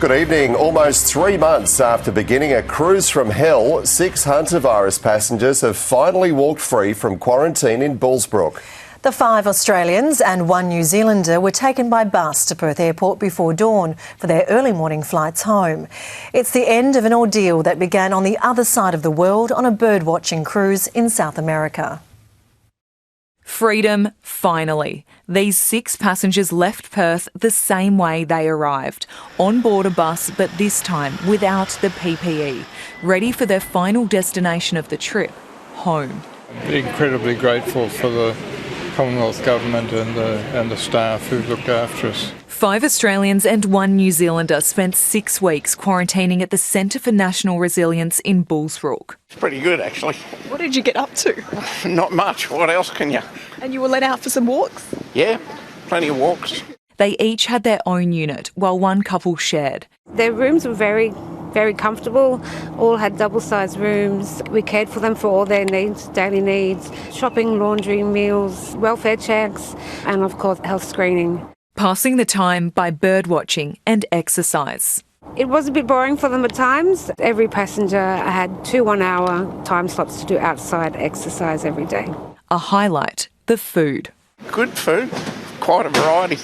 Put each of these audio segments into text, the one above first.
Good evening. Almost 3 months after beginning a cruise from hell, 6 Hantavirus passengers have finally walked free from quarantine in Bullsbrook. The 5 Australians and 1 New Zealander were taken by bus to Perth Airport before dawn for their early morning flights home. It's the end of an ordeal that began on the other side of the world on a bird-watching cruise in South America. Freedom, finally. These 6 passengers left Perth the same way they arrived, on board a bus, but this time without the PPE, ready for their final destination of the trip, home. I'm incredibly grateful for the Commonwealth Government and the staff who looked after us. 5 Australians and 1 New Zealander spent 6 weeks quarantining at the Centre for National Resilience in Bullsbrook. It's pretty good, actually. What did you get up to? Not much. What else can you? And you were let out for some walks? Yeah, plenty of walks. They each had their own unit, while one couple shared. Their rooms were very comfortable, all had double-sized rooms. We cared for them for all their needs, daily needs, shopping, laundry, meals, welfare checks, and of course health screening. Passing the time by birdwatching and exercise. It was a bit boring for them at times. Every passenger had 2 one-hour time slots to do outside exercise every day. A highlight, the food. Good food, quite a variety.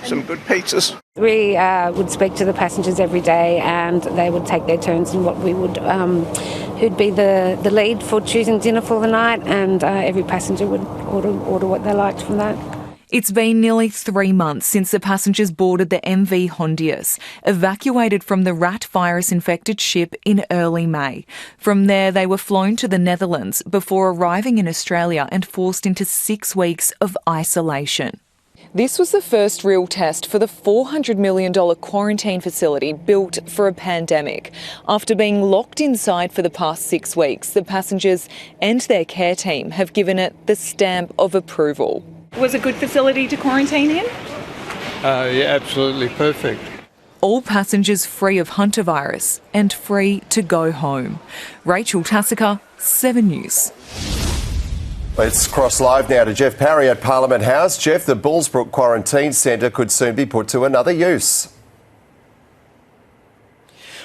Some good pizzas. We would speak to the passengers every day and they would take their turns in what we would, who'd be the lead for choosing dinner for the night, and every passenger would order what they liked from that. It's been nearly 3 months since the passengers boarded the MV Hondias, evacuated from the rat virus-infected ship in early May. From there, they were flown to the Netherlands before arriving in Australia and forced into 6 weeks of isolation. This was the first real test for the $400 million quarantine facility built for a pandemic. After being locked inside for the past 6 weeks, the passengers and their care team have given it the stamp of approval. Was a good facility to quarantine in? Yeah, absolutely perfect. All passengers free of Hantavirus and free to go home. Rachel Tassica, 7 News. Let's cross live now to Jeff Parry at Parliament House. Jeff, the Bullsbrook Quarantine Centre could soon be put to another use.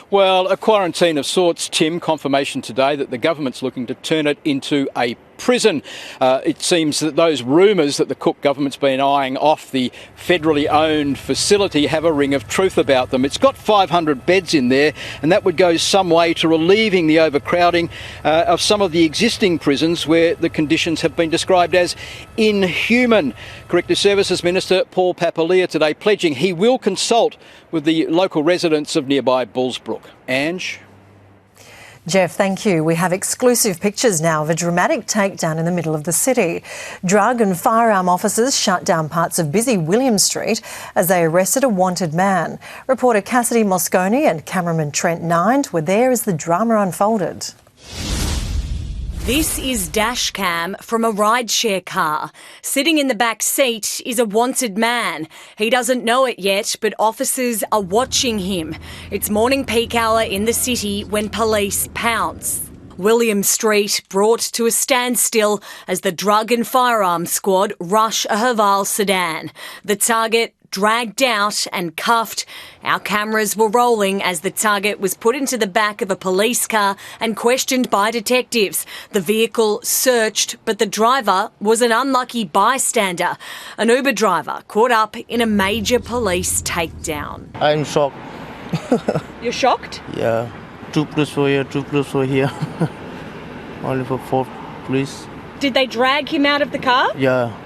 Well, a quarantine of sorts, Tim. Confirmation today that the government's looking to turn it into a prison. It seems that those rumours that the Cook government's been eyeing off the federally owned facility have a ring of truth about them. It's got 500 beds in there, and that would go some way to relieving the overcrowding of some of the existing prisons where the conditions have been described as inhuman. Corrective Services Minister Paul Papalia today pledging he will consult with the local residents of nearby Bullsbrook. Ange? Jeff, thank you. We have exclusive pictures now of a dramatic takedown in the middle of the city. Drug and firearm officers shut down parts of busy William Street as they arrested a wanted man. Reporter Cassidy Mosconi and cameraman Trent Nind were there as the drama unfolded. This is dash cam from a rideshare car. Sitting in the back seat is a wanted man. He doesn't know it yet, but officers are watching him. It's morning peak hour in the city when police pounce. William Street brought to a standstill as the drug and firearms squad rush a Haval sedan. The target dragged out and cuffed. Our cameras were rolling as the target was put into the back of a police car and questioned by detectives. The vehicle searched, but the driver was an unlucky bystander. An Uber driver caught up in a major police takedown. I'm shocked. You're shocked? Yeah. 2 police were here, 2 police were here. Only for 4 police. Did they drag him out of the car? Yeah.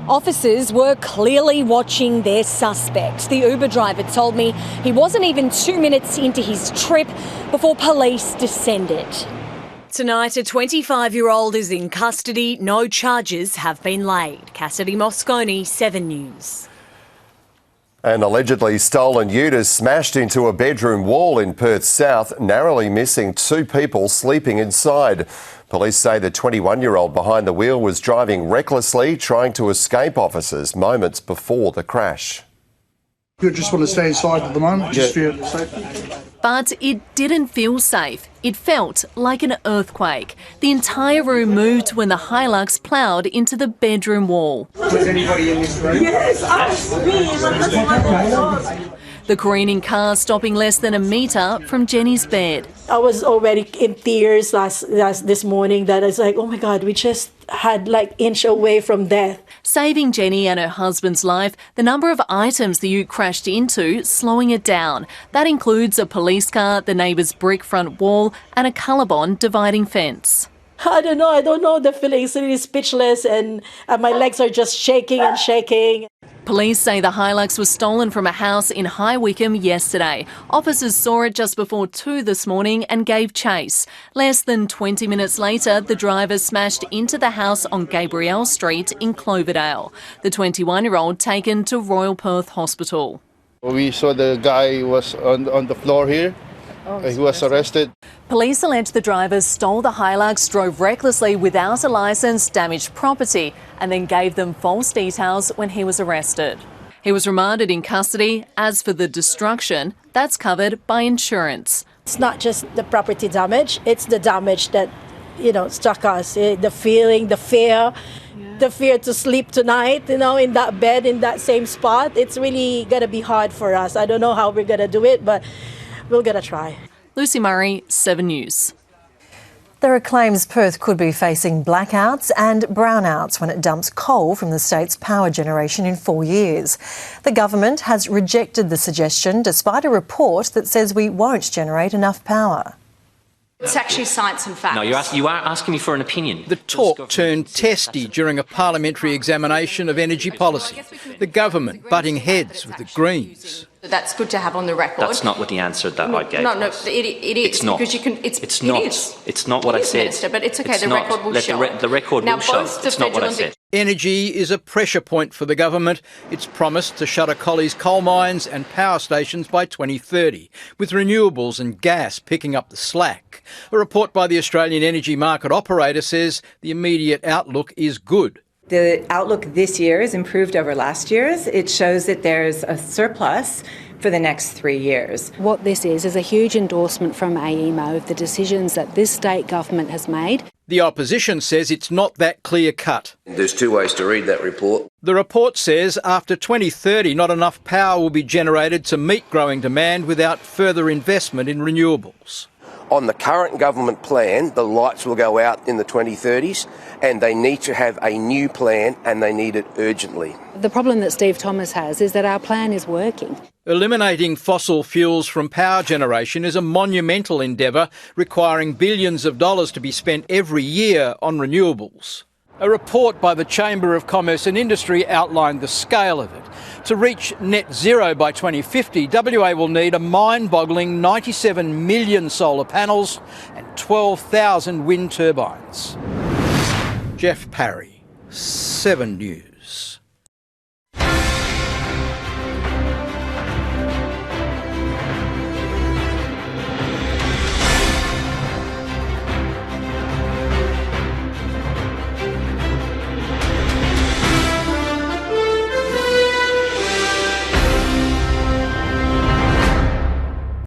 Officers were clearly watching their suspect. The Uber driver told me he wasn't even 2 minutes into his trip before police descended. Tonight, a 25-year-old is in custody. No charges have been laid. Cassidy Mosconi, 7 News. An allegedly stolen ute has smashed into a bedroom wall in Perth South, narrowly missing 2 people sleeping inside. Police say the 21-year-old behind the wheel was driving recklessly, trying to escape officers moments before the crash. You just want to stay inside at the moment, just for your safety. But it didn't feel safe. It felt like an earthquake. The entire room moved when the Hilux ploughed into the bedroom wall. Was anybody in this room? Yes, The careening car stopping less than a metre from Jenny's bed. I was already in tears this morning that I was like, oh my God, we just had like inch away from death. Saving Jenny and her husband's life, the number of items the ute crashed into slowing it down. That includes a police car, the neighbour's brick front wall and a colorbond dividing fence. I don't know the feeling. It's really speechless and my legs are just shaking and shaking. Police say the Hilux was stolen from a house in High Wycombe yesterday. Officers saw it just before 2 this morning and gave chase. Less than 20 minutes later, the driver smashed into the house on Gabrielle Street in Cloverdale. The 21-year-old taken to Royal Perth Hospital. We saw the guy was on the floor here. He was arrested. Police allege the driver stole the Hilux, drove recklessly without a licence, damaged property and then gave them false details when he was arrested. He was remanded in custody. As for the destruction, that's covered by insurance. It's not just the property damage, it's the damage that, struck us. The feeling, the fear. The fear to sleep tonight, in that bed, in that same spot. It's really going to be hard for us. I don't know how we're going to do it, but we're going to try. Lucy Murray, 7 News. There are claims Perth could be facing blackouts and brownouts when it dumps coal from the state's power generation in 4 years. The government has rejected the suggestion despite a report that says we won't generate enough power. It's actually science and facts. No, you are asking me for an opinion. The talk turned testy during a parliamentary examination of energy policy. The government butting heads with the Greens. That's good to have on the record. That's not what the answer that I gave. No, it is. It's not. Because you can. It's not. It's not what I said. Minister, but it's okay. The record will show. The record will show. It's not what I said. Energy is a pressure point for the government. It's promised to shutter Collies coal mines and power stations by 2030, with renewables and gas picking up the slack. A report by the Australian Energy Market Operator says the immediate outlook is good. The outlook this year is improved over last year's. It shows that there's a surplus for the next 3 years. What this is a huge endorsement from AEMO of the decisions that this state government has made. The opposition says it's not that clear-cut. There's two ways to read that report. The report says after 2030, not enough power will be generated to meet growing demand without further investment in renewables. On the current government plan, the lights will go out in the 2030s and they need to have a new plan and they need it urgently. The problem that Steve Thomas has is that our plan is working. Eliminating fossil fuels from power generation is a monumental endeavour requiring billions of dollars to be spent every year on renewables. A report by the Chamber of Commerce and Industry outlined the scale of it. To reach net zero by 2050, WA will need a mind-boggling 97 million solar panels and 12,000 wind turbines. Jeff Parry, 7 News.